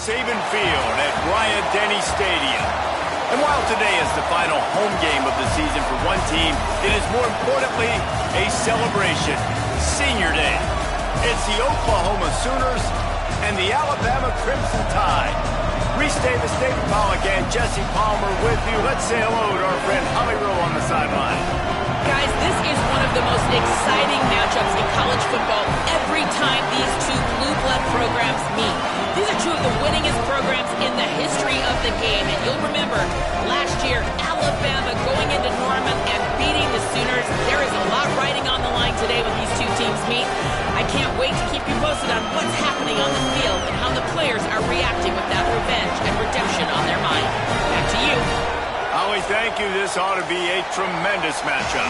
Saban Field at Bryant-Denny Stadium. And while today is the final home game of the season for one team, it is more importantly a celebration, Senior Day. It's the Oklahoma Sooners and the Alabama Crimson Tide. Reese Davis, David Pollack, and Jesse Palmer with you. Let's say hello to our friend Holly Rowe on the sideline. Guys, this is one of the most exciting matchups in college football every time these two blue blood programs meet. These are two of the winningest programs in the history of the game. And you'll remember, last year, Alabama going into Norman and beating the Sooners. There is a lot riding on the line today when these two teams meet. I can't wait to keep you posted on what's happening on the field and how the players are reacting with that revenge and redemption on their mind. Back to you. Holly, thank you. This ought to be a tremendous matchup.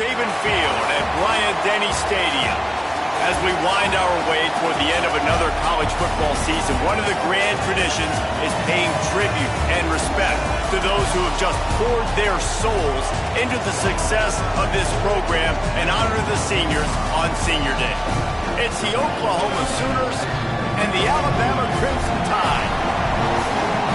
Saban Field at Bryant-Denny Stadium. As we wind our way toward the end of another college football season, one of the grand traditions is paying tribute and respect to those who have just poured their souls into the success of this program and honor the seniors on Senior Day. It's the Oklahoma Sooners and the Alabama Crimson Tide.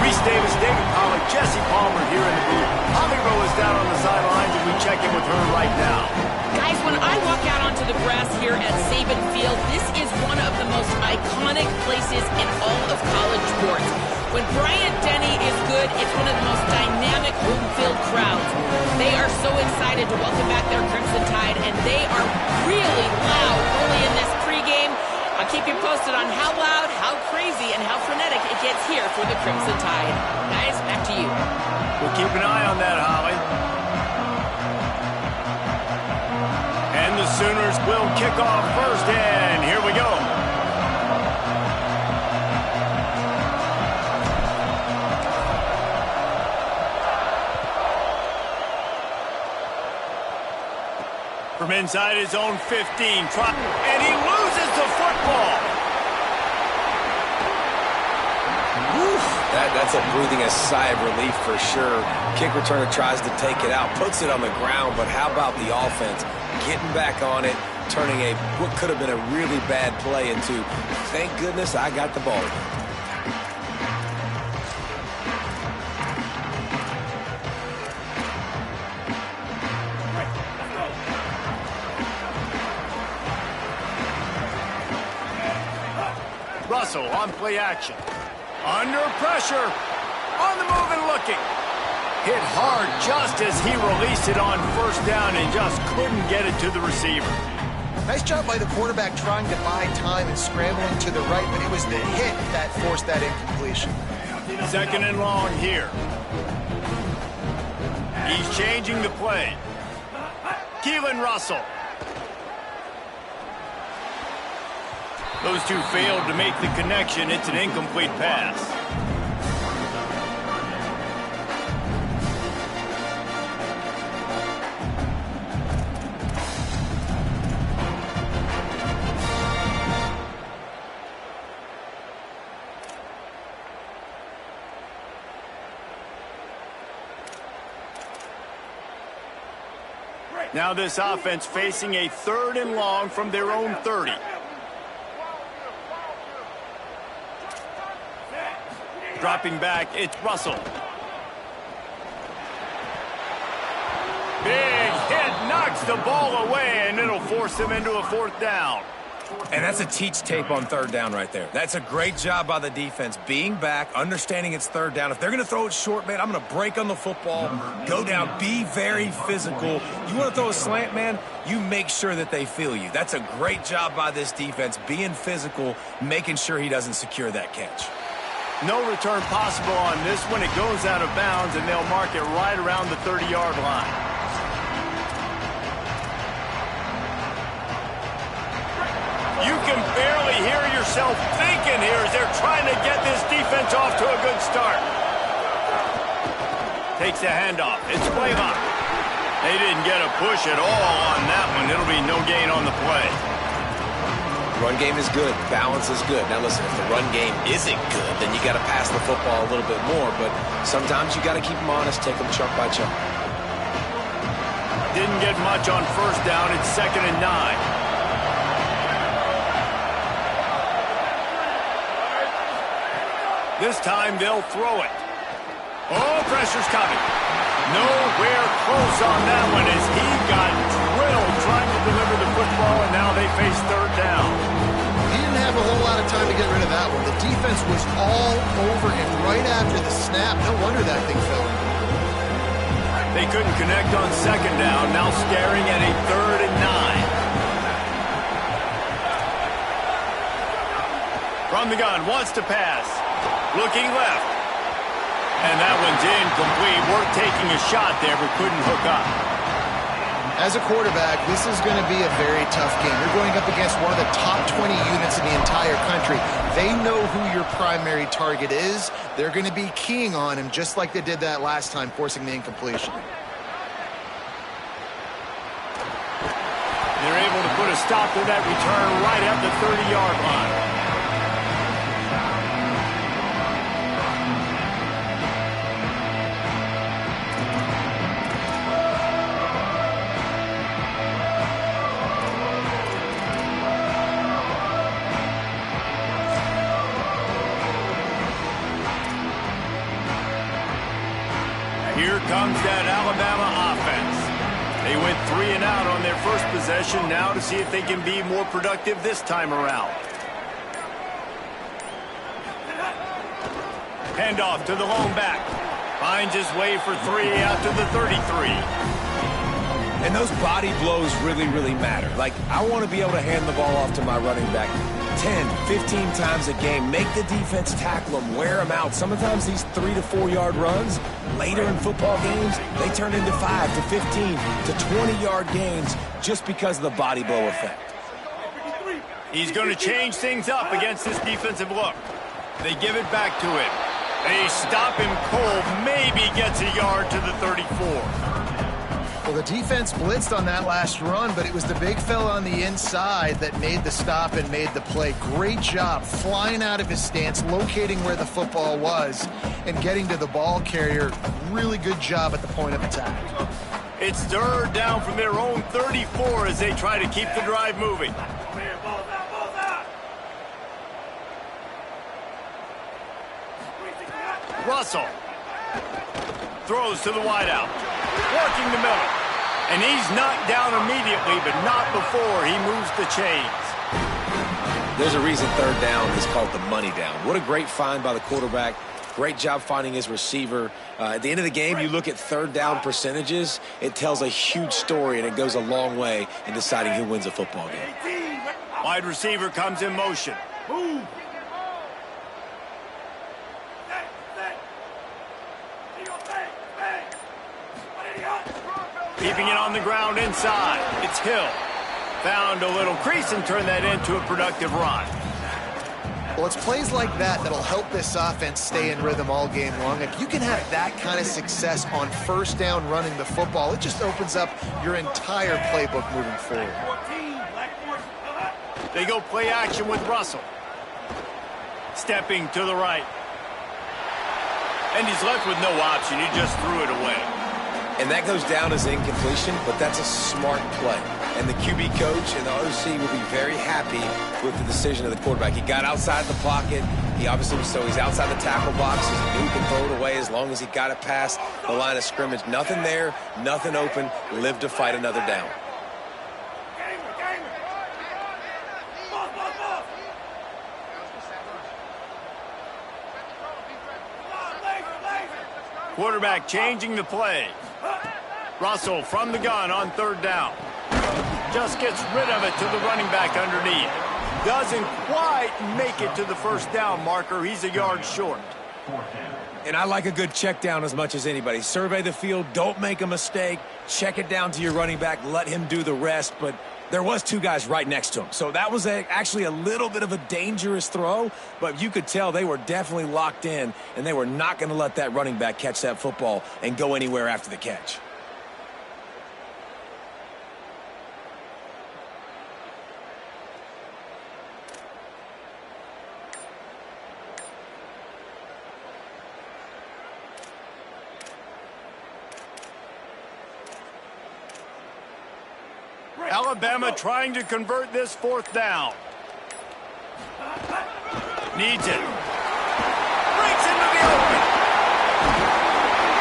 Reese Davis, David Pollack, Jesse Palmer here in the booth. Holly Rowe is down on the sidelines, and we check in with her right now. Guys, when I walk out onto the grass here at Saban Field, this is one of the most iconic places in all of college sports. When Bryant-Denny good. It's one of the most dynamic home field crowds. They are so excited to welcome back their Crimson Tide, and they are really loud early in this pregame. I'll keep you posted on how loud, how crazy, and how frenetic it gets here for the Crimson Tide. Guys, back to you. We'll keep an eye on that, Holly. And the Sooners will kick off first, and here we go. From inside his own 15, and he loses the football. That's a breathing a sigh of relief for sure. Kick returner tries to take it out, puts it on the ground, but how about the offense getting back on it, turning what could have been a really bad play into, thank goodness I got the ball. Russell on play action. Under pressure. On the move and looking. Hit hard just as he released it on first down and just couldn't get it to the receiver. Nice job by the quarterback trying to buy time and scrambling to the right, but it was the hit that forced that incompletion. Second and long here. He's changing the play. Keelan Russell. Those two failed to make the connection. It's an incomplete pass. Now this offense facing a third and long from their own 30. Dropping back, it's Russell. Big hit, knocks the ball away, and it'll force him into a fourth down. And that's a teach tape on third down right there. That's a great job by the defense, being back, understanding it's third down. If they're going to throw it short, man, I'm going to break on the football, go down, be very physical. You want to throw a slant, man, you make sure that they feel you. That's a great job by this defense, being physical, making sure he doesn't secure that catch. No return possible on this one. It goes out of bounds, and they'll mark it right around the 30-yard line. You can barely hear yourself thinking here as they're trying to get this defense off to a good start. Takes the handoff. It's Blaylock. They didn't get a push at all on that one. It'll be no gain on the play. Run game is good. Balance is good. Now, listen, if the run game isn't good, then you got to pass the football a little bit more. But sometimes you got to keep them honest, take them chunk by chunk. Didn't get much on first down. It's 2nd and 9. This time they'll throw it. Oh, pressure's coming. Nowhere close on that one as he got drilled trying to deliver the football, and now they face third down. He didn't have a whole lot of time to get rid of that one. The defense was all over him right after the snap. No wonder that thing fell. They couldn't connect on second down, now staring at a 3rd and 9. From the gun, wants to pass. Looking left. And that one's incomplete. Worth taking a shot there, but couldn't hook up. As a quarterback, this is going to be a very tough game. You're going up against one of the top 20 units in the entire country. They know who your primary target is. They're going to be keying on him just like they did that last time, forcing the incompletion. They're able to put a stop to that return right at the 30-yard line. Here comes that Alabama offense. They went 3 and out on their first possession, now to see if they can be more productive this time around. Handoff to the lone back. Finds his way for 3 out to the 33. And those body blows really, really matter. Like, I want to be able to hand the ball off to my running back 10, 15 times a game. Make the defense tackle them, wear them out. Sometimes these 3 to 4 yard runs, later in football games, they turn into 5 to 15 to 20-yard gains just because of the body blow effect. He's going to change things up against this defensive look. They give it back to him. They stop him cold, maybe gets a yard to the 34. Well, the defense blitzed on that last run, but it was the big fella on the inside that made the stop and made the play. Great job flying out of his stance, locating where the football was, and getting to the ball carrier. Really good job at the point of attack. It's third down from their own 34 as they try to keep the drive moving. Russell throws to the wideout, working the middle. And he's knocked down immediately, but not before he moves the chains. There's a reason third down is called the money down. What a great find by the quarterback. Great job finding his receiver. At the end of the game, you look at third down percentages. It tells a huge story, and it goes a long way in deciding who wins a football game. Wide receiver comes in motion. Move. Keeping it on the ground inside. It's Hill. Found a little crease and turned that into a productive run. Well, it's plays like that that'll help this offense stay in rhythm all game long. If you can have that kind of success on first down running the football, it just opens up your entire playbook moving forward. They go play action with Russell. Stepping to the right. And he's left with no option. He just threw it away. And that goes down as incompletion, but that's a smart play. And the QB coach and the OC will be very happy with the decision of the quarterback. He got outside the pocket. He obviously, so he's outside the tackle box. He knew he can throw it away as long as he got it past the line of scrimmage. Nothing there, nothing open. Live to fight another down. Quarterback changing the play. Russell from the gun on third down. Just gets rid of it to the running back underneath. Doesn't quite make it to the first down marker. He's a yard short. And I like a good check down as much as anybody. Survey the field. Don't make a mistake. Check it down to your running back. Let him do the rest. But there was 2 guys right next to him. So that was actually a little bit of a dangerous throw. But you could tell they were definitely locked in. And they were not going to let that running back catch that football and go anywhere after the catch. Alabama trying to convert this fourth down. Needs it. Breaks into the open.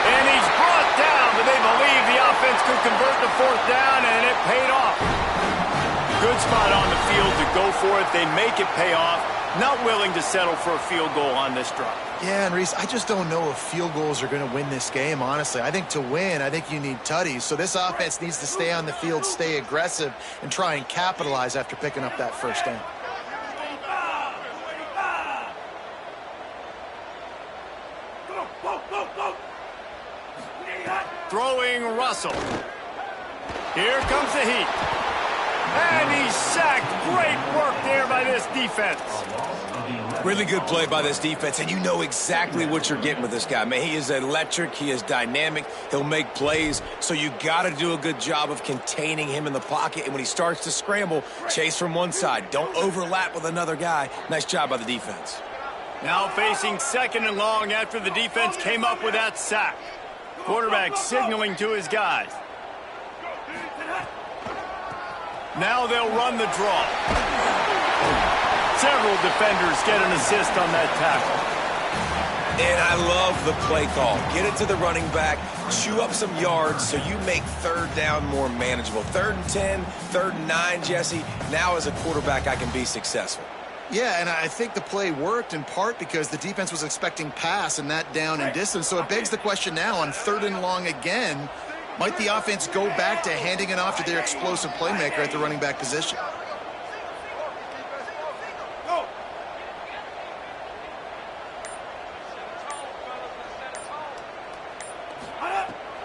And he's brought down, but they believe the offense could convert the fourth down, and it paid off. Good spot on the field to go for it. They make it pay off. Not willing to settle for a field goal on this drive. Yeah, and Reese, I just don't know if field goals are going to win this game, honestly. I think to win, I think you need tutties. So this offense needs to stay on the field, stay aggressive, and try and capitalize after picking up that first down. Throwing Russell. Here comes the heat. And he's sacked. Great work there by this defense. Really good play by this defense, and you know exactly what you're getting with this guy. Man, he is electric. He is dynamic. He'll make plays, so you got to do a good job of containing him in the pocket. And when he starts to scramble, chase from one side. Don't overlap with another guy. Nice job by the defense. Now facing second and long after the defense came up with that sack. Quarterback signaling to his guys. Now they'll run the draw. Several defenders get an assist on that tackle. And I love the play call. Get it to the running back, chew up some yards so you make third down more manageable. 3rd and 10, 3rd and 9, Jesse. Now as a quarterback, I can be successful. Yeah, and I think the play worked in part because the defense was expecting pass and that down and distance. So it begs the question now on 3rd and long again, might the offense go back to handing it off to their explosive playmaker at the running back position?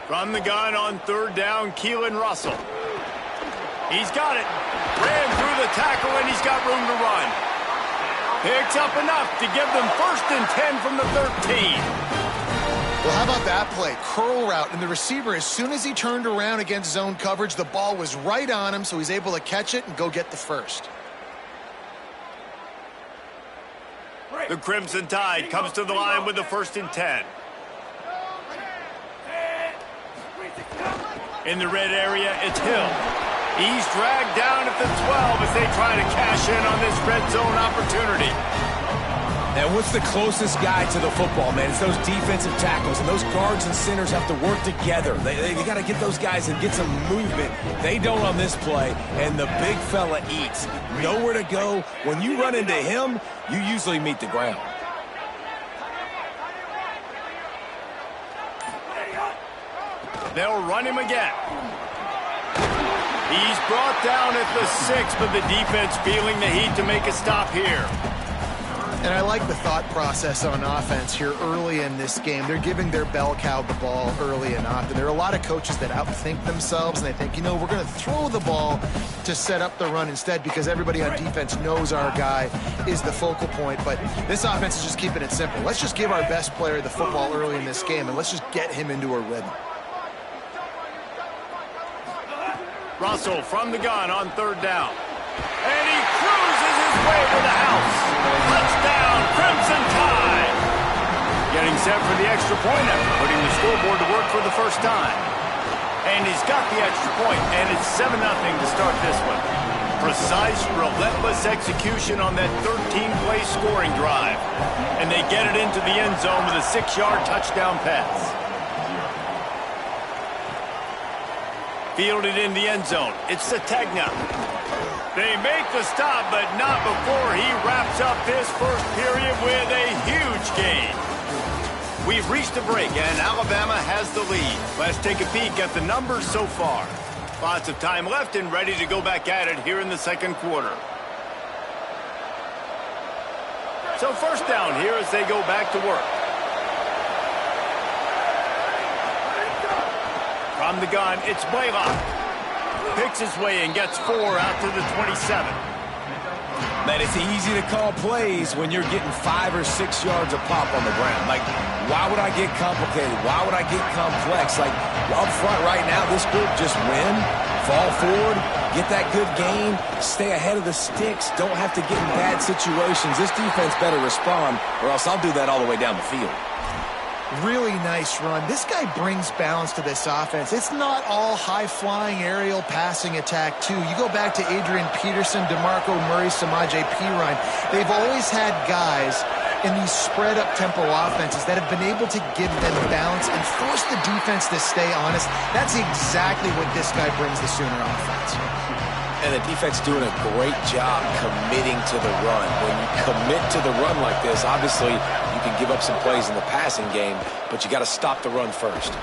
From the gun on 3rd down, Keelan Russell. He's got it. Ran through the tackle, and he's got room to run. Picks up enough to give them 1st and 10 from the 13. Well, how about that play? Curl route, and the receiver, as soon as he turned around against zone coverage, the ball was right on him, so he's able to catch it and go get the 1st. The Crimson Tide comes to the line with the 1st and 10. In the red area, it's Hill. He's dragged down at the 12 as they try to cash in on this red zone opportunity. And what's the closest guy to the football, man? It's those defensive tackles, and those guards and centers have to work together. They got to get those guys and get some movement. They don't on this play, and the big fella eats. Nowhere to go. When you run into him, you usually meet the ground. They'll run him again. He's brought down at the 6, but the defense feeling the heat to make a stop here. And I like the thought process on offense here early in this game. They're giving their bell cow the ball early and often. There are a lot of coaches that outthink themselves, and they think, you know, we're going to throw the ball to set up the run instead because everybody on defense knows our guy is the focal point. But this offense is just keeping it simple. Let's just give our best player the football early in this game, and let's just get him into a rhythm. Russell from the gun on 3rd down. And he cruises his way to the house. Touchdown, Crimson Tide. Getting set for the extra point after putting the scoreboard to work for the 1st time. And he's got the extra point, and it's 7-0 to start this one. Precise, relentless execution on that 13-play scoring drive. And they get it into the end zone with a 6-yard touchdown pass. Fielded in the end zone. It's Sategna. They make the stop, but not before he wraps up this 1st period with a huge gain. We've reached a break, and Alabama has the lead. Let's take a peek at the numbers so far. Lots of time left and ready to go back at it here in the 2nd quarter. So 1st down here as they go back to work. From the gun, it's Blaylock. Picks his way and gets 4 out to the 27. Man, it's easy to call plays when you're getting 5 or 6 yards a pop on the ground. Like, why would I get complicated? Why would I get complex? Like, up front right now, this group just win, fall forward, get that good gain, stay ahead of the sticks, don't have to get in bad situations. This defense better respond, or else I'll do that all the way down the field. Really nice run. This guy brings balance to this offense. It's not all high-flying aerial passing attack, too. You go back to Adrian Peterson, DeMarco Murray, Samaje Perine. They've always had guys in these spread-up tempo offenses that have been able to give them balance and force the defense to stay honest. That's exactly what this guy brings the Sooner offense. And the defense doing a great job committing to the run. When you commit to the run like this, obviously you can give up some plays in the passing game, but you got to stop the run first.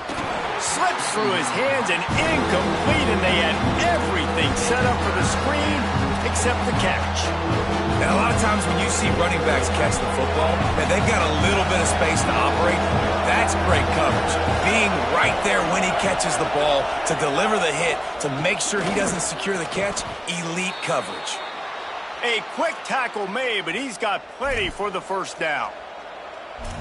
Slips through his hands and incomplete, and they had everything set up for the screen except the catch. Now, a lot of times when you see running backs catch the football, man, they've got a little bit of space to operate. That's great coverage. Being right there when he catches the ball to deliver the hit, to make sure he doesn't secure the catch, elite coverage. A quick tackle made, but he's got plenty for the 1st down.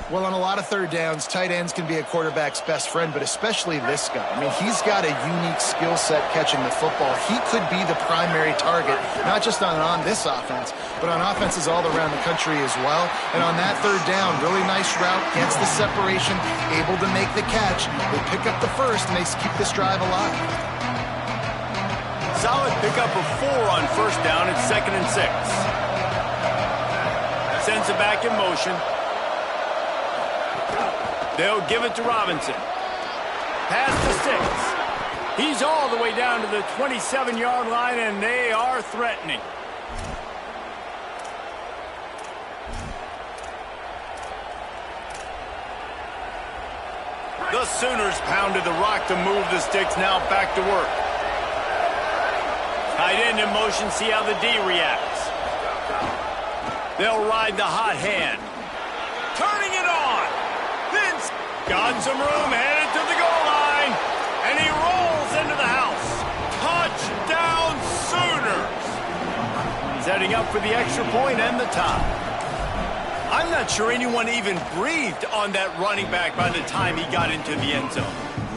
Well, on a lot of 3rd downs, tight ends can be a quarterback's best friend, but especially this guy. I mean, he's got a unique skill set catching the football. He could be the primary target, not just on this offense, but on offenses all around the country as well. And on that 3rd down, really nice route, gets the separation, able to make the catch. They pick up the 1st, and they keep this drive alive. Solid pickup of 4 on 1st down. It's 2nd and 6. Sends it back in motion. They'll give it to Robinson. Pass to 6. He's all the way down to the 27-yard line, and they are threatening. The Sooners pounded the rock to move the sticks, now back to work. Tight end in motion, see how the D reacts. They'll ride the hot hand. Turning it on. Vince got some room, headed to the goal line. And he rolls into the house. Touchdown Sooners. Setting up for the extra point and the tie. I'm not sure anyone even breathed on that running back by the time he got into the end zone.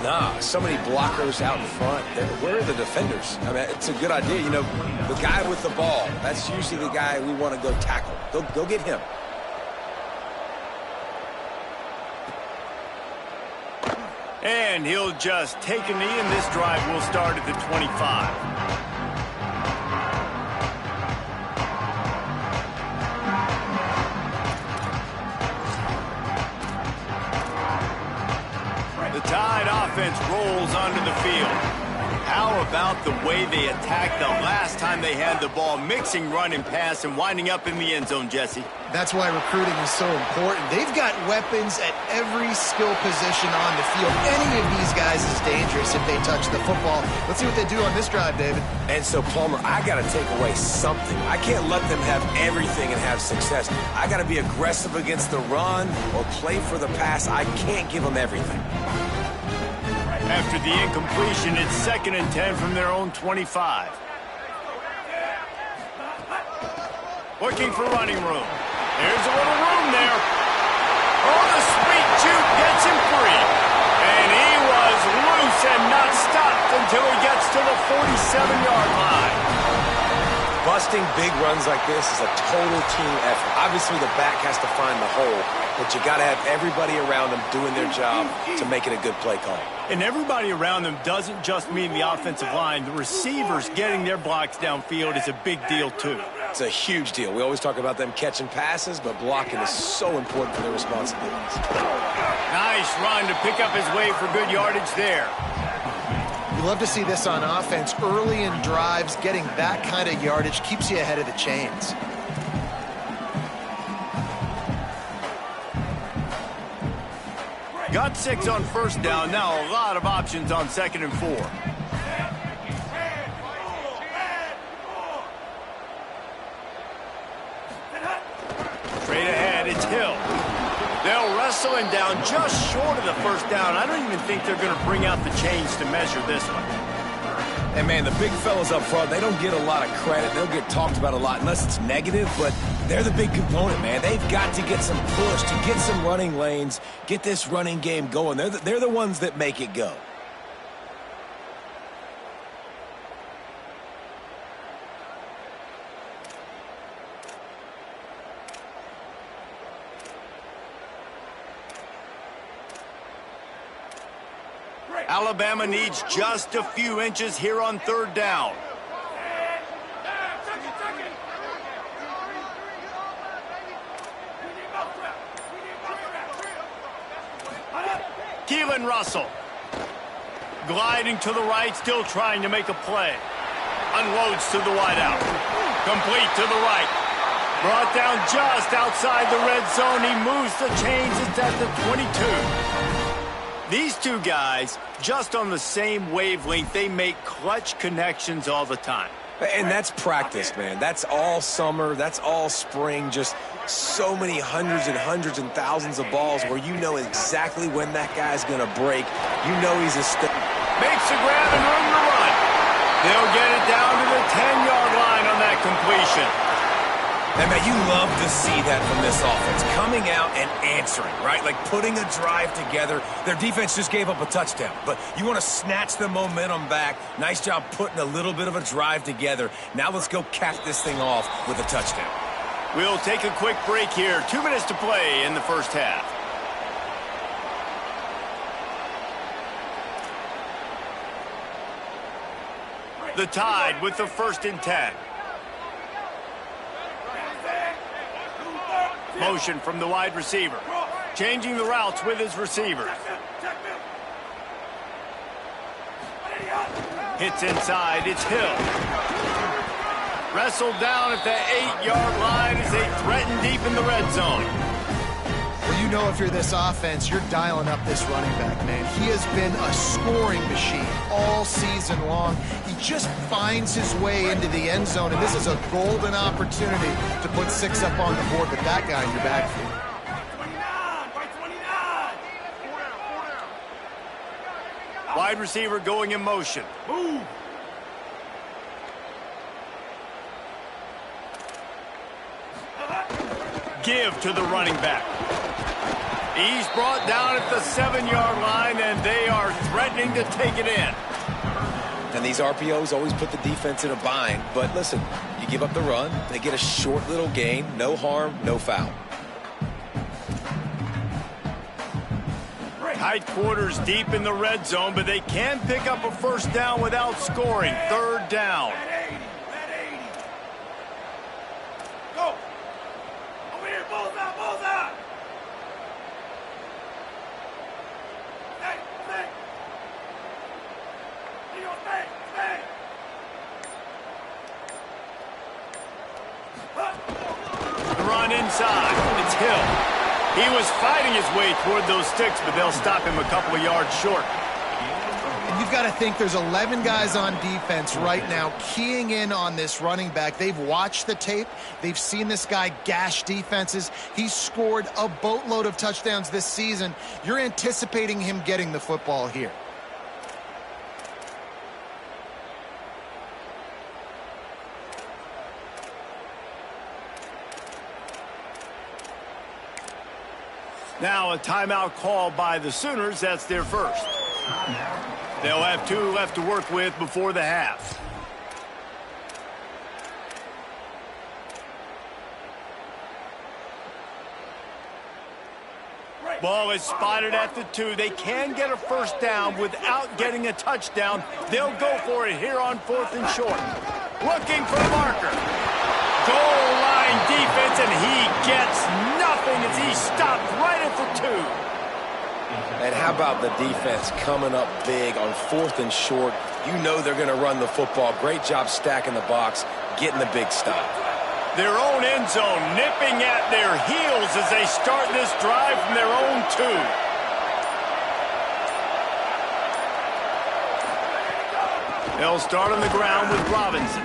Nah, so many blockers out in front. Where are the defenders? I mean, it's a good idea. You know, the guy with the ball, that's usually the guy we want to go tackle. Go get him. And he'll just take a knee, and this drive will start at the 25. The Tide offense rolls onto the field. How about the way they attacked the last time they had the ball, mixing run and pass and winding up in the end zone, Jesse? That's why recruiting is so important. They've got weapons at every skill position on the field. Any of these guys is dangerous if they touch the football. Let's see what they do on this drive, David. And so, Palmer, I got to take away something. I can't let them have everything and have success. I got to be aggressive against the run or play for the pass. I can't give them everything. After the incompletion, it's 2nd and 10 from their own 25. Looking for running room. There's a little room there. Oh, the sweet juke gets him free. And he was loose and not stopped until he gets to the 47-yard line. Busting big runs like this is a total team effort. Obviously, the back has to find the hole, but you got to have everybody around them doing their job to make it a good play call. And everybody around them doesn't just mean the offensive line. The receivers getting their blocks downfield is a big deal, too. It's a huge deal. We always talk about them catching passes, but blocking is so important for their responsibilities. Nice run to pick up his way for good yardage there. You love to see this on offense. Early in drives, getting that kind of yardage keeps you ahead of the chains. Got 6 on first down. Now a lot of options on 2nd and 4. Straight ahead, it's Hill. They'll wrestle him down just short of the first down. I don't even think they're going to bring out the chains to measure this one. And, man, the big fellas up front, they don't get a lot of credit. They'll get talked about a lot unless it's negative, but they're the big component, man. They've got to get some push, to get some running lanes, get this running game going. They're the ones that make it go. Alabama needs just a few inches here on 3rd down. Keelan Russell. Gliding to the right, still trying to make a play. Unloads to the wideout. Complete to the right. Brought down just outside the red zone. He moves the chains. It's at the 22. These two guys, just on the same wavelength, they make clutch connections all the time. And that's practice, man. That's all summer. That's all spring. Just so many hundreds and thousands of balls where you know exactly when that guy's going to break. You know he's a makes a grab and room to run. They'll get it down to the 10-yard line on that completion. And, man, you love to see that from this offense. Coming out and answering, right? Like putting a drive together. Their defense just gave up a touchdown. But you want to snatch the momentum back. Nice job putting a little bit of a drive together. Now let's go cap this thing off with a touchdown. We'll take a quick break here. 2 minutes to play in the first half. The Tide with the 1st and 10. Motion from the wide receiver. Changing the routes with his receivers. Hits inside. It's Hill. Wrestled down at the 8-yard line as they threaten deep in the red zone. Well, you know if you're this offense, you're dialing up this running back, man. He has been a scoring machine all season long. He just finds his way into the end zone, and this is a golden opportunity to put 6 up on the board with that guy in your backfield. Wide receiver going in motion. Move. Give to the running back. He's brought down at the 7-yard line, and they are threatening to take it in. And these RPOs always put the defense in a bind. But listen, you give up the run, they get a short little gain, no harm, no foul. Tight quarters deep in the red zone, but they can pick up a first down without scoring. 3rd down. Go. Over here, bullseye, bullseye. Stay. Stay. The run inside. It's Hill. He was fighting his way toward those sticks, but they'll stop him a couple of yards short. And you've got to think there's 11 guys on defense right now keying in on this running back. They've watched the tape. They've seen this guy gash defenses. He's scored a boatload of touchdowns this season. You're anticipating him getting the football here. Now a timeout call by the Sooners. That's their first. They'll have 2 left to work with before the half. Ball is spotted at the 2. They can get a first down without getting a touchdown. They'll go for it here on 4th and short. Looking for the marker. Goal line defense, and he gets nothing as he stopped right at the 2. And how about the defense coming up big on 4th and short? You know they're going to run the football. Great job stacking the box, getting the big stop. Their own end zone nipping at their heels as they start this drive from their own 2. They'll start on the ground with Robinson.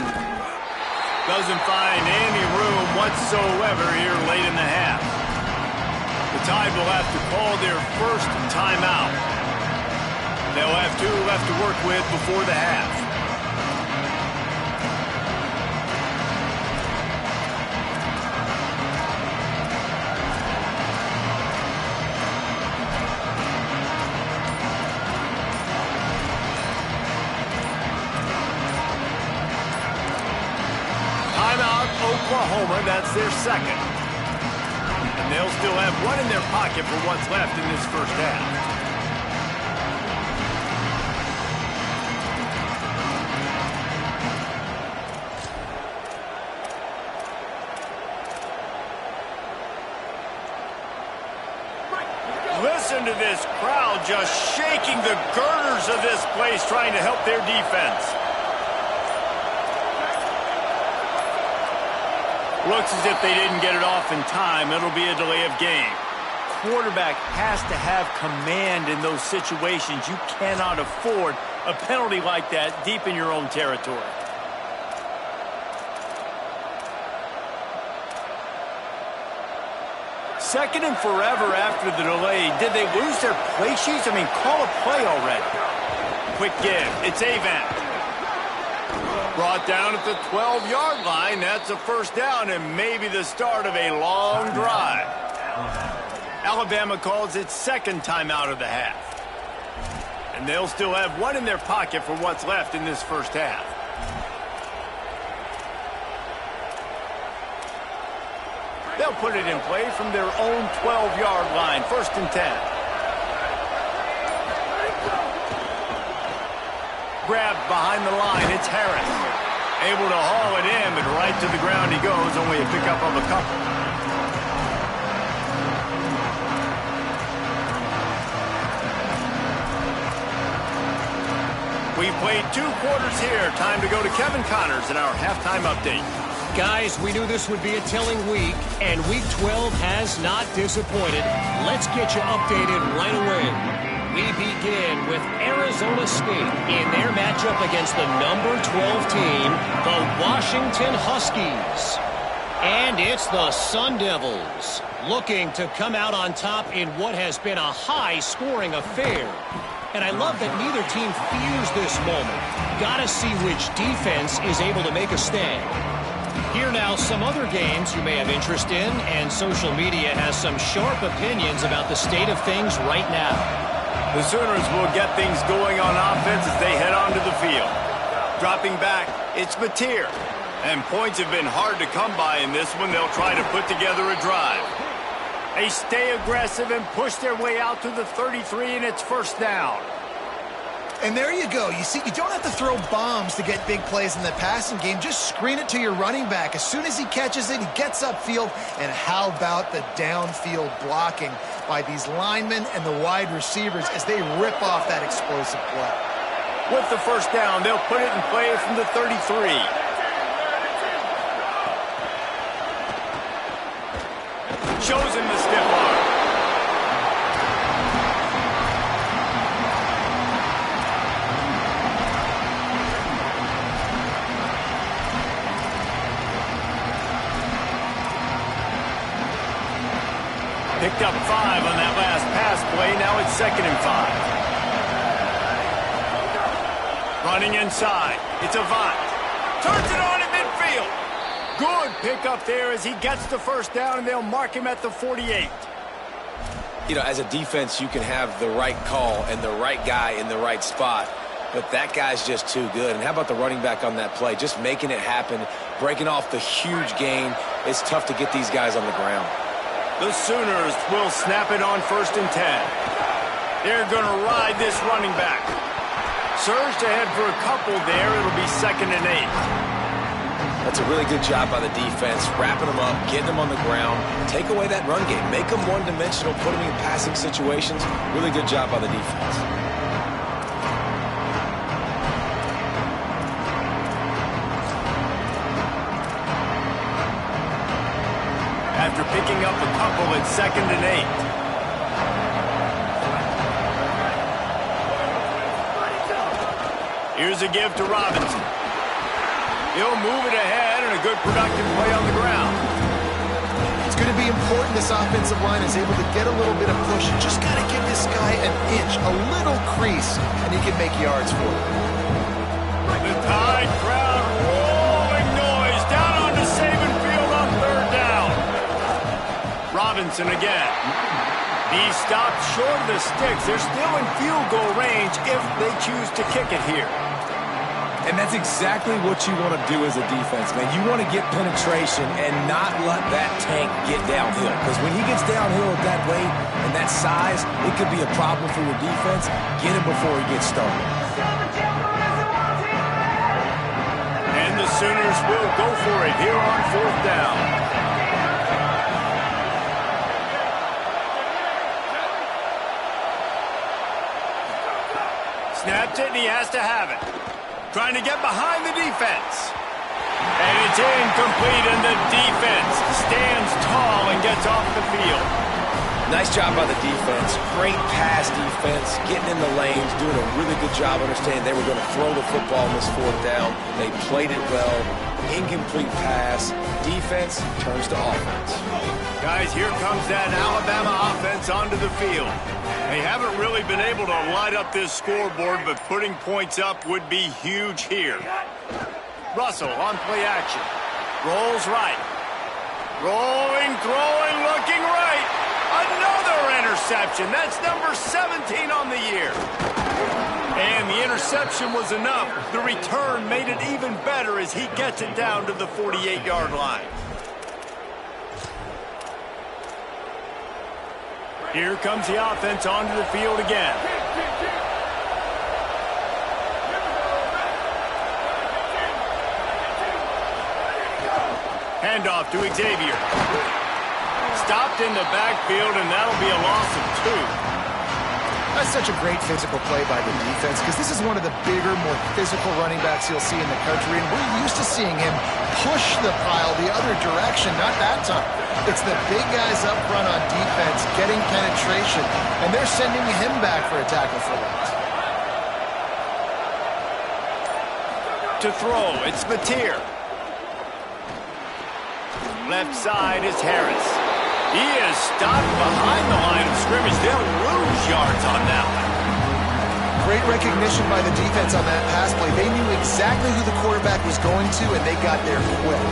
Doesn't find any room whatsoever here late in the half. The Tide will have to call their first timeout. They'll have 2 left to work with before the half. Oklahoma, that's their second. And they'll still have 1 in their pocket for what's left in this first half. Listen to this crowd just shaking the girders of this place trying to help their defense. Looks as if they didn't get it off in time. It'll be a delay of game. Quarterback has to have command in those situations. You cannot afford a penalty like that deep in your own territory. Second and forever after the delay. Did they lose their play sheets? I mean, call a play already. Quick give. It's Avant. Brought down at the 12-yard line. That's a first down and maybe the start of a long drive. Alabama calls its second timeout of the half. And they'll still have 1 in their pocket for what's left in this first half. They'll put it in play from their own 12-yard line. 1st and 10. Grabbed behind the line, it's Harris. Able to haul it in, but right to the ground he goes, only a pickup of a couple. We've played 2 quarters here. Time to go to Kevin Connors in our halftime update. Guys, we knew this would be a telling week, and Week 12 has not disappointed. Let's get you updated right away. We begin with Arizona State in their matchup against the number 12 team, the Washington Huskies. And it's the Sun Devils, looking to come out on top in what has been a high-scoring affair. And I love that neither team fears this moment. Gotta see which defense is able to make a stand. Here now, some other games you may have interest in, and social media has some sharp opinions about the state of things right now. The Sooners will get things going on offense as they head onto the field. Dropping back, it's Mateer. And points have been hard to come by in this one. They'll try to put together a drive. They stay aggressive and push their way out to the 33, and it's first down. And there you go. You see, you don't have to throw bombs to get big plays in the passing game. Just screen it to your running back. As soon as he catches it, he gets upfield. And how about the downfield blocking by these linemen and the wide receivers as they rip off that explosive play. With the first down, they'll put it in play from the 33. Shows him the stiff arm. Picked up 5 on that last pass play. Now it's 2nd and 5. Running inside. It's Avant. Turns it on in midfield. Good pickup there as he gets the first down, and they'll mark him at the 48. You know, as a defense, you can have the right call and the right guy in the right spot, but that guy's just too good. And how about the running back on that play? Just making it happen, breaking off the huge gain. It's tough to get these guys on the ground. The Sooners will snap it on 1st and 10. They're going to ride this running back. Surged ahead for a couple there. It'll be 2nd and 8. That's a really good job by the defense, wrapping them up, getting them on the ground. Take away that run game. Make them one-dimensional, put them in passing situations. Really good job by the defense. After picking up a couple, it's 2nd and 8. Here's a give to Robinson. He'll move it ahead, and a good productive play on the ground. It's going to be important this offensive line is able to get a little bit of push. You just got to give this guy an inch, a little crease, and he can make yards for it. The Tide crowd rolling noise down onto Saban Field on 3rd down. Robinson again. He stopped short of the sticks. They're still in field goal range if they choose to kick it here. And that's exactly what you want to do as a defense, man. You want to get penetration and not let that tank get downhill. Because when he gets downhill at that weight and that size, it could be a problem for your defense. Get him before he gets started. And the Sooners will go for it here on 4th down. Snapped it, and he has to have it. Trying to get behind the defense. And it's incomplete, and the defense stands tall and gets off the field. Nice job by the defense. Great pass defense, getting in the lanes, doing a really good job understanding they were going to throw the football on this 4th down. They played it well. Incomplete pass. Defense turns to offense. Guys, here comes that Alabama offense onto the field. They haven't really been able to light up this scoreboard, but putting points up would be huge here. Russell on play action. Rolls right. Rolling, throwing, looking right. Another interception. That's number 17 on the year. And the interception was enough. The return made it even better as he gets it down to the 48-yard line. Here comes the offense onto the field again. Handoff to Xavier. Stopped in the backfield, and that'll be a loss of 2. That's such a great physical play by the defense because this is one of the bigger, more physical running backs you'll see in the country, and we're used to seeing him push the pile the other direction. Not that time. It's the big guys up front on defense getting penetration, and they're sending him back for a tackle for loss. To throw, it's Mateer. Left side is Harris. He is stopped behind the line of scrimmage. They'll lose yards on that one. Great recognition by the defense on that pass play. They knew exactly who the quarterback was going to, and they got there quick.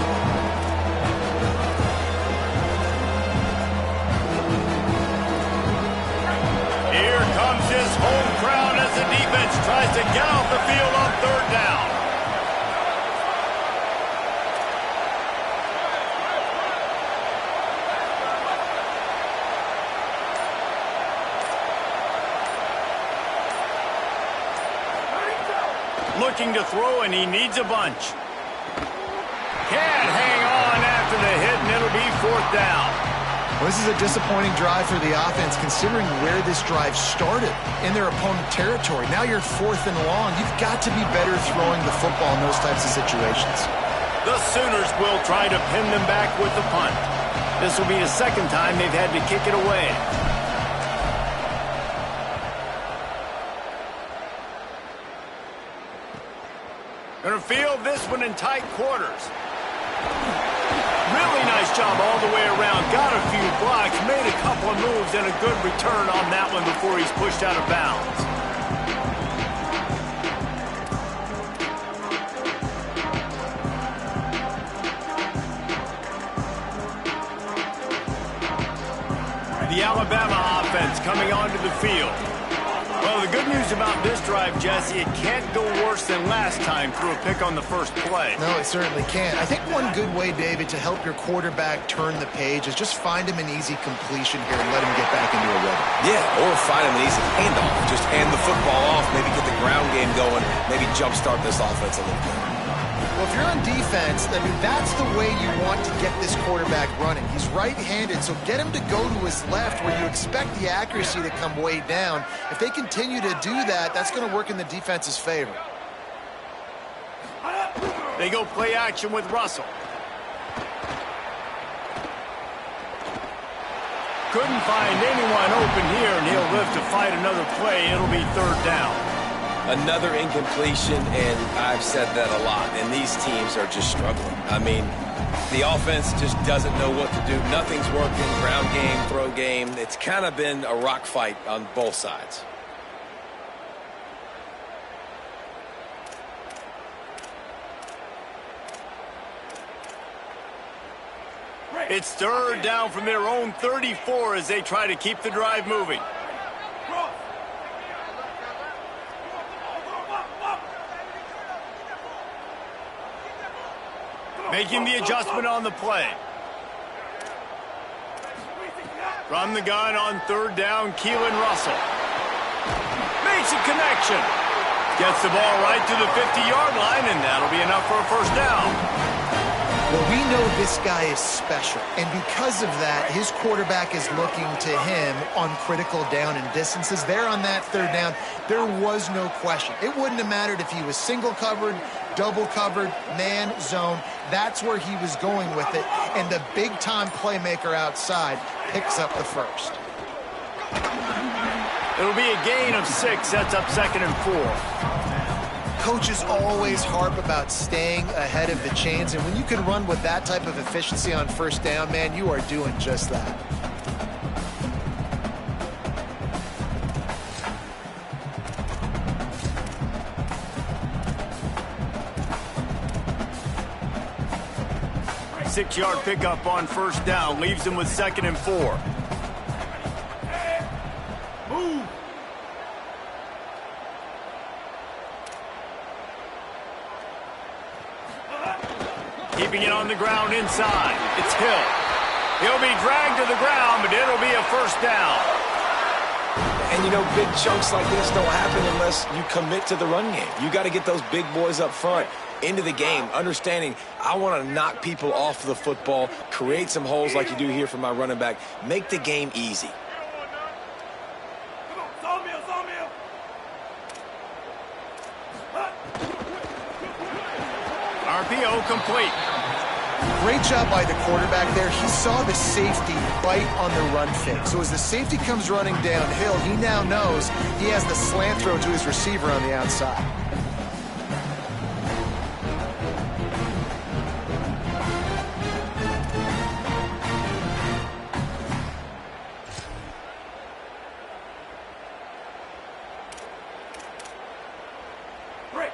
Here comes his home crowd as the defense tries to get off the field on third down. Looking to throw, and he needs a bunch. Can't hang on after the hit, and it'll be fourth down. Well, this is a disappointing drive for the offense, considering where this drive started in their opponent territory. Now you're 4th and long. You've got to be better throwing the football in those types of situations. The Sooners will try to pin them back with the punt. This will be the second time they've had to kick it away. Gonna field this one in tight quarters. Really nice job all the way around. Got a few blocks, made a couple of moves, and a good return on that one before he's pushed out of bounds. The Alabama offense coming onto the field. Well, the good news about this drive, Jesse, it can't go worse than last time through a pick on the first play. No, it certainly can't. I think one good way, David, to help your quarterback turn the page is just find him an easy completion here and let him get back into a rhythm. Yeah, or find him an easy handoff. Just hand the football off, maybe get the ground game going, maybe jumpstart this offense a little bit. Well, if you're on defense, I mean, that's the way you want to get this quarterback running. He's right-handed, so get him to go to his left where you expect the accuracy to come way down. If they continue to do that, that's going to work in the defense's favor. They go play action with Russell. Couldn't find anyone open here, and he'll live to fight another play. It'll be third down. Another incompletion, and I've said that a lot, and these teams are just struggling. I mean, the offense just doesn't know what to do. Nothing's working, ground game, throw game. It's kind of been a rock fight on both sides. It's third down from their own 34 as they try to keep the drive moving. Making the adjustment on the play. From the gun on third down, Keelan Russell. Makes a connection. Gets the ball right to the 50-yard line, and that'll be enough for a first down. Well, we know this guy is special, and because of that, his quarterback is looking to him on critical down and distances. There on that third down, there was no question. It wouldn't have mattered if he was single covered, double covered, man, zone. That's where he was going with it, and the big-time playmaker outside picks up the first. It'll be a gain of 6, sets up 2nd and 4. Coaches always harp about staying ahead of the chains, and when you can run with that type of efficiency on first down, man, you are doing just that. Six-yard pickup on first down leaves them with 2nd and 4. Move. Keeping it on the ground inside. It's Hill. He'll be dragged to the ground, but it'll be a first down. And, you know, big chunks like this don't happen unless you commit to the run game. You got to get those big boys up front into the game, understanding I want to knock people off the football, create some holes like you do here for my running back, make the game easy. Come on, RPO complete. Great job by the quarterback there. He saw the safety bite on the run fake. So as the safety comes running downhill, he now knows he has the slant throw to his receiver on the outside.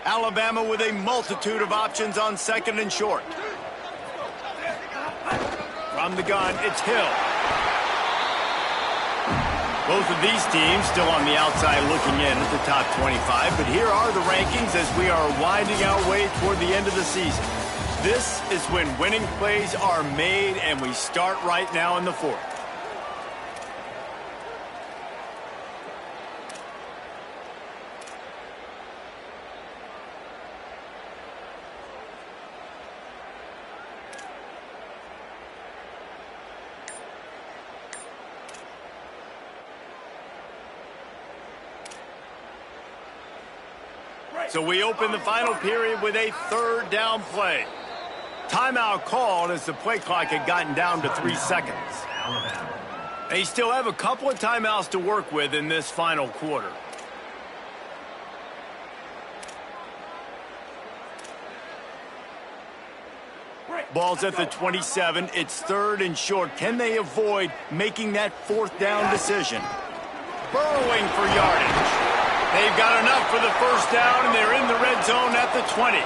Alabama with a multitude of options on second and short. From the gun, it's Hill. Both of these teams still on the outside looking in at the top 25, but here are the rankings as we are winding our way toward the end of the season. This is when winning plays are made, and we start right now in the fourth. So we open the final period with a third down play. Timeout called as the play clock had gotten down to 3 seconds. They still have a couple of timeouts to work with in this final quarter. Ball's at the 27. It's third and short. Can they avoid making that fourth down decision? Burrowing for yardage. They've got enough for the first down, and they're in the red zone at the 20.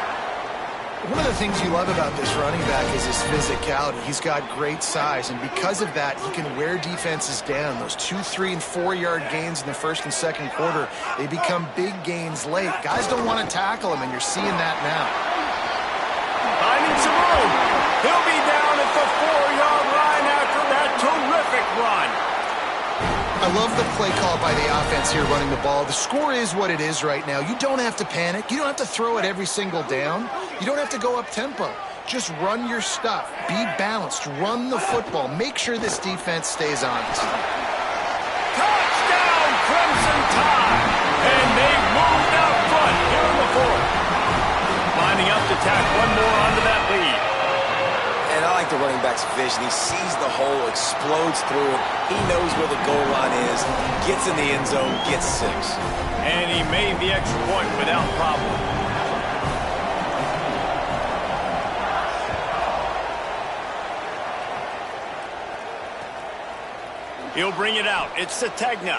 One of the things you love about this running back is his physicality. He's got great size, and because of that, he can wear defenses down. Those 2-, 3-, and 4-yard gains in the first and second quarter, they become big gains late. Guys don't want to tackle him, and you're seeing that now. Finding some room. He'll be down at the 4-yard line after that terrific run. I love the play call by the offense here running the ball. The score is what it is right now. You don't have to panic. You don't have to throw it every single down. You don't have to go up tempo. Just run your stuff. Be balanced. Run the football. Make sure this defense stays honest. Touchdown, Crimson Tide! And they've moved out front here in the fourth. Lining up to tack one more onto that lead. And I like the running back's vision. He sees the hole, explodes through it. He knows where the goal line is, gets in the end zone, gets 6. And he made the extra point without problem. He'll bring it out. It's Sategna.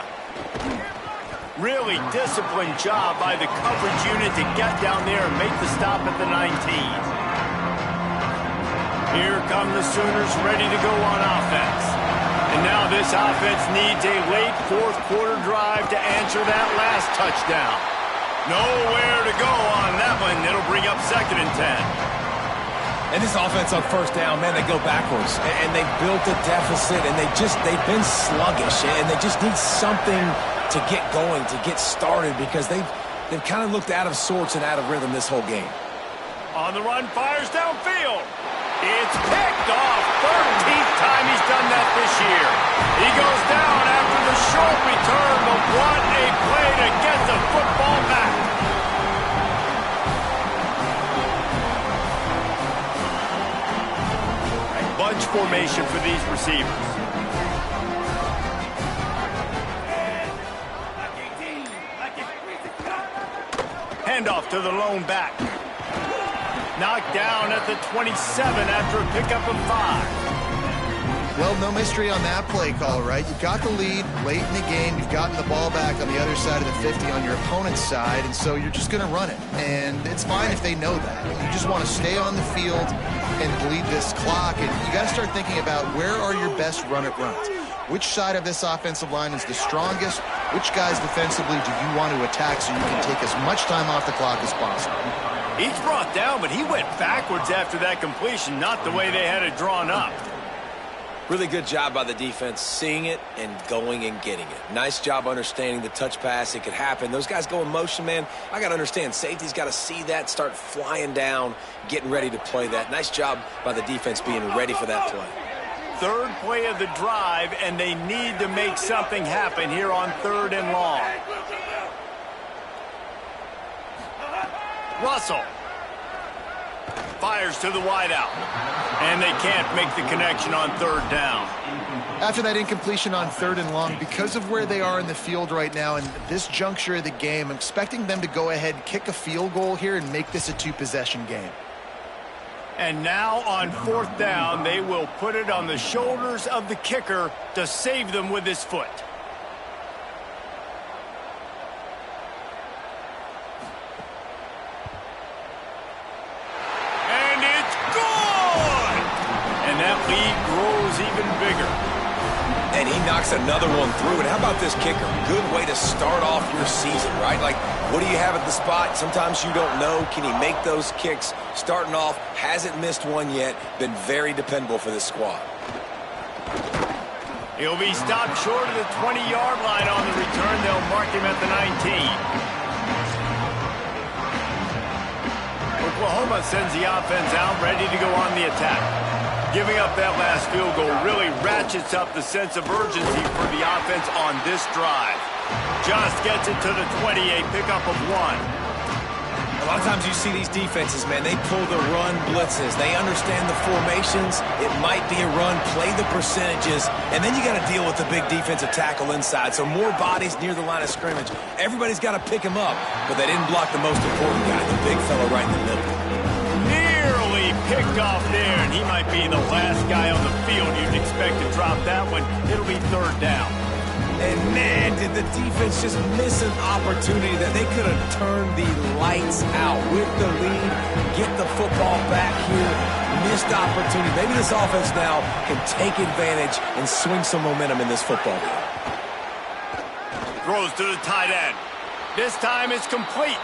Really disciplined job by the coverage unit to get down there and make the stop at the 19. Here come the Sooners ready to go on offense. And now this offense needs a late fourth quarter drive to answer that last touchdown. Nowhere to go on that one. It'll bring up second and 10. And this offense on first down, man, they go backwards. And they built a deficit, and they've been sluggish. And they just need something to get going, to get started, because they've kind of looked out of sorts and out of rhythm this whole game. On the run, fires downfield. It's picked off. 13th time he's done that this year. He goes down after the short return, but what a play to get the football back. Bunch formation for these receivers. Handoff to the lone back. Knocked down at the 27 after a pickup of 5. Well, no mystery on that play call, right? You've got the lead late in the game. You've gotten the ball back on the other side of the 50 on your opponent's side, and so you're just going to run it. And it's fine if they know that. You just want to stay on the field and bleed this clock, and you got to start thinking about where are your best run-it-runs. Which side of this offensive line is the strongest? Which guys defensively do you want to attack so you can take as much time off the clock as possible? He's brought down, but he went backwards after that completion, not the way they had it drawn up. Really good job by the defense seeing it and going and getting it. Nice job understanding the touch pass. It could happen. Those guys go in motion, man. I got to understand. Safety's got to see that, start flying down, getting ready to play that. Nice job by the defense being ready for that play. Third play of the drive, and they need to make something happen here on 3rd and long. Russell fires to the wideout. And they can't make the connection on third down. After that incompletion on 3rd and long, because of where they are in the field right now and this juncture of the game, I'm expecting them to go ahead, kick a field goal here, and make this a 2-possession game. And now on 4th down, they will put it on the shoulders of the kicker to save them with his foot. And it's good! And that lead grows even bigger. And he knocks another one through. And how about this kicker? Good way to start off your season, right? Like, what do you have at the spot? Sometimes you don't know. Can he make those kicks? Starting off, hasn't missed one yet. Been very dependable for this squad. He'll be stopped short of the 20-yard line on the return. They'll mark him at the 19. Oklahoma sends the offense out, ready to go on the attack. Giving up that last field goal really ratchets up the sense of urgency for the offense on this drive. Just gets it to the 28, pickup of 1. A lot of times you see these defenses, man, they pull the run blitzes. They understand the formations. It might be a run, play the percentages, and then you got to deal with the big defensive tackle inside. So more bodies near the line of scrimmage. Everybody's got to pick him up, but they didn't block the most important guy, the big fella right in the middle. Nearly picked off there, and he might be the last guy on the field you'd expect to drop that one. It'll be 3rd down. And man, did the defense just miss an opportunity that they could have turned the lights out with the lead, get the football back here. Missed opportunity. Maybe this offense now can take advantage and swing some momentum in this football game. Throws to the tight end. This time it's complete.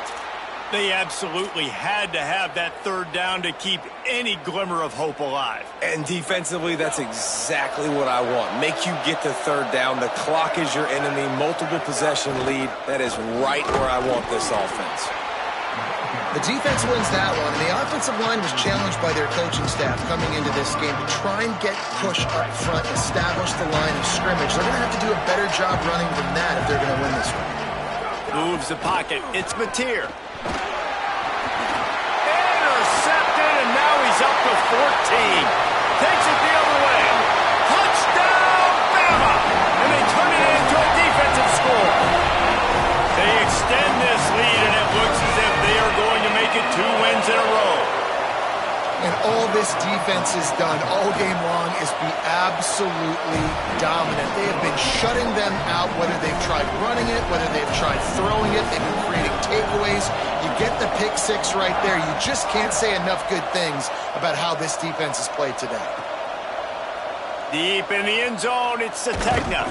They absolutely had to have that 3rd down to keep any glimmer of hope alive. And defensively, that's exactly what I want. Make you get to 3rd down. The clock is your enemy. Multiple possession lead. That is right where I want this offense. The defense wins that one. The offensive line was challenged by their coaching staff coming into this game to try and get push up front, establish the line of scrimmage. They're going to have to do a better job running than that if they're going to win this one. Moves the pocket. It's Mateer. Intercepted, and now he's up to 14. Takes it the other way. Touchdown, Bama! And they turn it into a defensive score. They extend this lead, and it looks as if they are going to make it 2 wins in a row. And all this defense has done all game long is be absolutely dominant. They have been shutting them out, whether they've tried running it, whether they've tried throwing it. They've been creating takeaways. You get the pick 6 right there. You just can't say enough good things about how this defense has played today. Deep in the end zone, it's Sategna.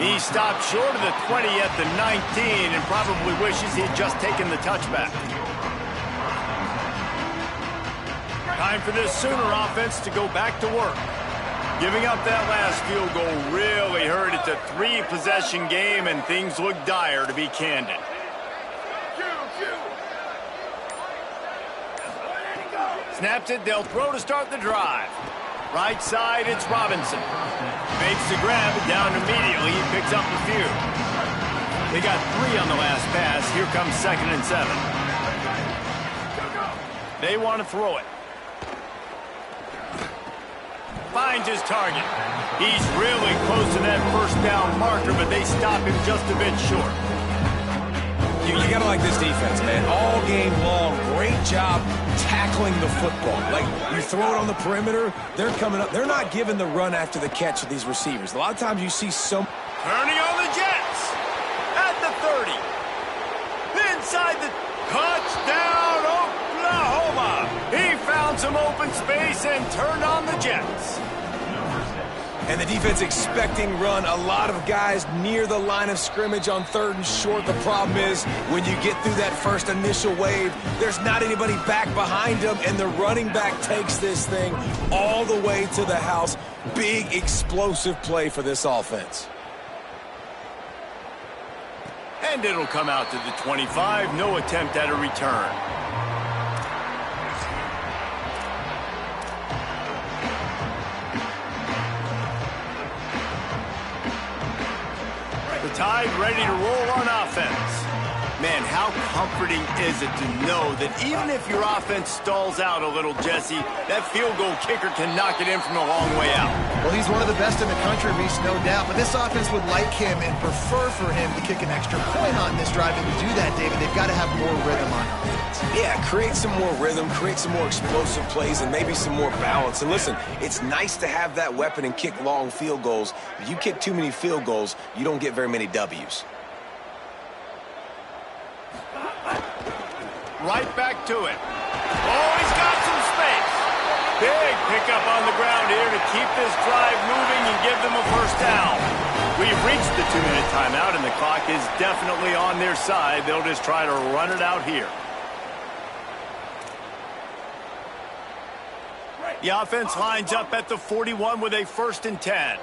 He stopped short of the 20 at the 19 and probably wishes he had just taken the touchback. Time for this Sooner offense to go back to work. Giving up that last field goal really hurt. It's a 3-possession game, and things look dire, to be candid. Snaps it, they'll throw to start the drive. Right side, it's Robinson. Makes the grab, down immediately. He picks up a few. They got 3 on the last pass. Here comes 2nd and 7. They want to throw it. Finds his target. He's really close to that 1st down marker, but they stop him just a bit short. You gotta like this defense, man. All game long, great job tackling the football. Like, you throw it on the perimeter, they're coming up. They're not giving the run after the catch of these receivers. A lot of times you see some... Turning on the Jets. At the 30. Inside the touchdown, Oklahoma. He found some open space and turned on the Jets. And the defense expecting run. A lot of guys near the line of scrimmage on 3rd and short. The problem is when you get through that first initial wave, there's not anybody back behind them, and the running back takes this thing all the way to the house. Big, explosive play for this offense. And it'll come out to the 25. No attempt at a return. The Tide ready to roll on offense. Man, how comforting is it to know that even if your offense stalls out a little, Jesse, that field goal kicker can knock it in from a long way out. Well, he's one of the best in the country, Reese, no doubt. But this offense would like him and prefer for him to kick an extra point on this drive. And to do that, David, they've got to have more rhythm on offense. Yeah, create some more rhythm, create some more explosive plays, and maybe some more balance. And listen, it's nice to have that weapon and kick long field goals. If you kick too many field goals, you don't get very many W's. Right back to it. Oh, he's got some space. Big pickup on the ground here to keep this drive moving and give them a first down. We've reached the 2-minute timeout, and the clock is definitely on their side. They'll just try to run it out here. The offense lines up at the 41 with a 1st and 10.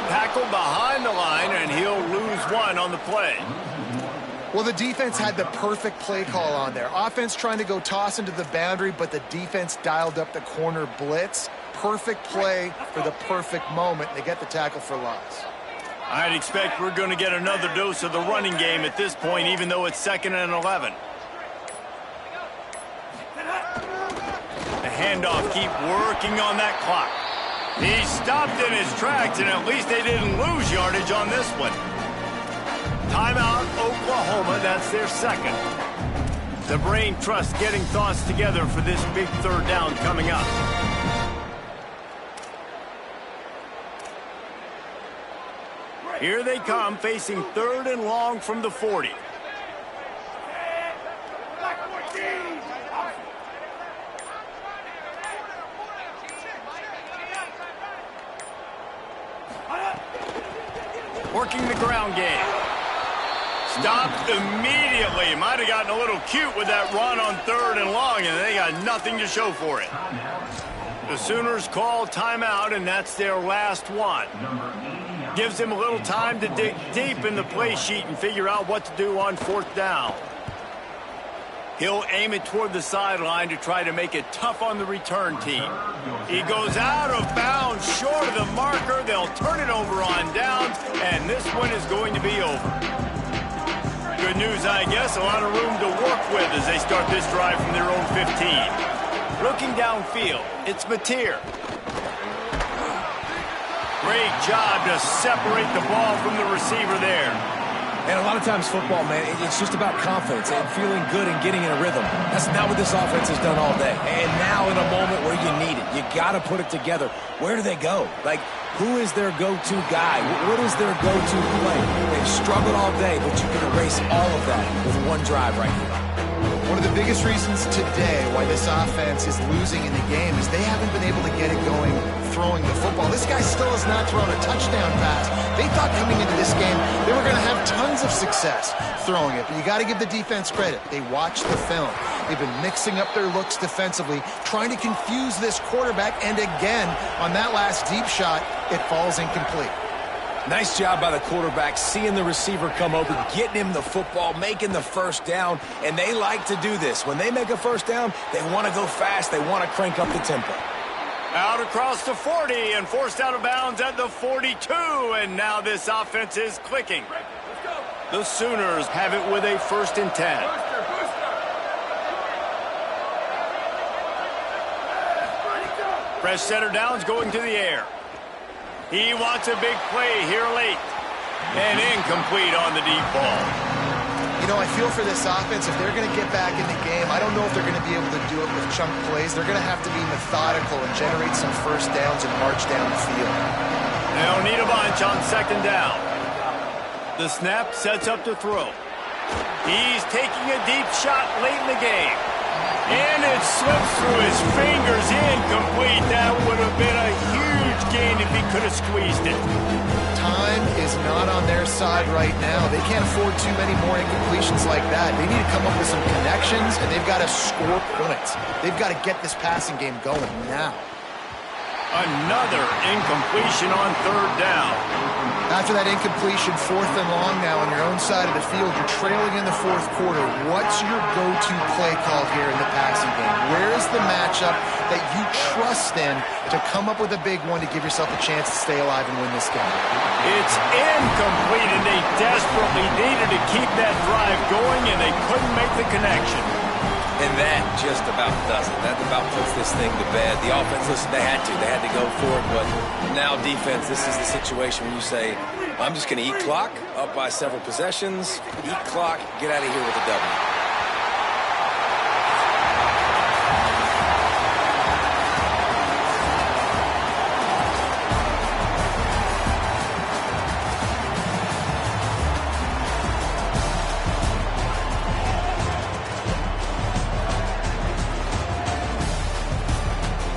Tackled behind the line, and he'll lose one on the play. Well, the defense had the perfect play call on there. Offense trying to go toss into the boundary, but the defense dialed up the corner blitz. Perfect play for the perfect moment. They get the tackle for loss. I'd expect we're going to get another dose of the running game at this point, even though it's 2nd and 11. The handoff, keep working on that clock. He stopped in his tracks, and at least they didn't lose yardage on this one. Timeout, Oklahoma. That's their 2nd. The brain trust getting thoughts together for this big 3rd down coming up. Here they come, facing 3rd and long from the 40. Working the ground game. Stopped immediately. Might have gotten a little cute with that run on 3rd and long, and they got nothing to show for it. The Sooners call timeout, and that's their last one. Gives them a little time to dig deep in the play sheet and figure out what to do on 4th down. He'll aim it toward the sideline to try to make it tough on the return team. He goes out of bounds, short of the marker. They'll turn it over on downs, and this one is going to be over. Good news, I guess. A lot of room to work with as they start this drive from their own 15. Looking downfield, it's Mateer. Great job to separate the ball from the receiver there. And a lot of times football, man, it's just about confidence and feeling good and getting in a rhythm. That's not what this offense has done all day. And now in a moment where you need it, you got to put it together. Where do they go? Like, who is their go-to guy? What is their go-to play? They've struggled all day, but you can erase all of that with one drive right here. One of the biggest reasons today why this offense is losing in the game is they haven't been able to get it going throwing the football. This guy still has not thrown a touchdown pass. They thought coming into this game they were going to have tons of success throwing it, but you got to give the defense credit. They watched the film. They've been mixing up their looks defensively, trying to confuse this quarterback, and again, on that last deep shot, it falls incomplete. Nice job by the quarterback, seeing the receiver come open, getting him the football, making the 1st down, and they like to do this. When they make a 1st down, they want to go fast. They want to crank up the tempo. Out across the 40 and forced out of bounds at the 42, and now this offense is clicking. The Sooners have it with a 1st and 10. Fresh center downs going to the air. He wants a big play here late. And incomplete on the deep ball. You know, I feel for this offense, if they're going to get back in the game, I don't know if they're going to be able to do it with chunk plays. They're going to have to be methodical and generate some 1st downs and march down the field. They'll need a bunch on 2nd down. The snap sets up to throw. He's taking a deep shot late in the game. And it slips through his fingers, incomplete. That would have been a huge gain if he could have squeezed it. Time is not on their side right now. They can't afford too many more incompletions like that. They need to come up with some connections, and they've got to score points. They've got to get this passing game going now. Another incompletion on 3rd down. After that incompletion, 4th and long now on your own side of the field, you're trailing in the 4th quarter. What's your go-to play call here in the passing game? Where is the matchup that you trust in to come up with a big one to give yourself a chance to stay alive and win this game? It's incomplete, and they desperately needed to keep that drive going, and they couldn't make the connection. And that just about does it. That about puts this thing to bed. The offense, listen, they had to go for it, but now defense, this is the situation where you say, I'm just going to eat clock, up by several possessions, eat clock, get out of here with a W.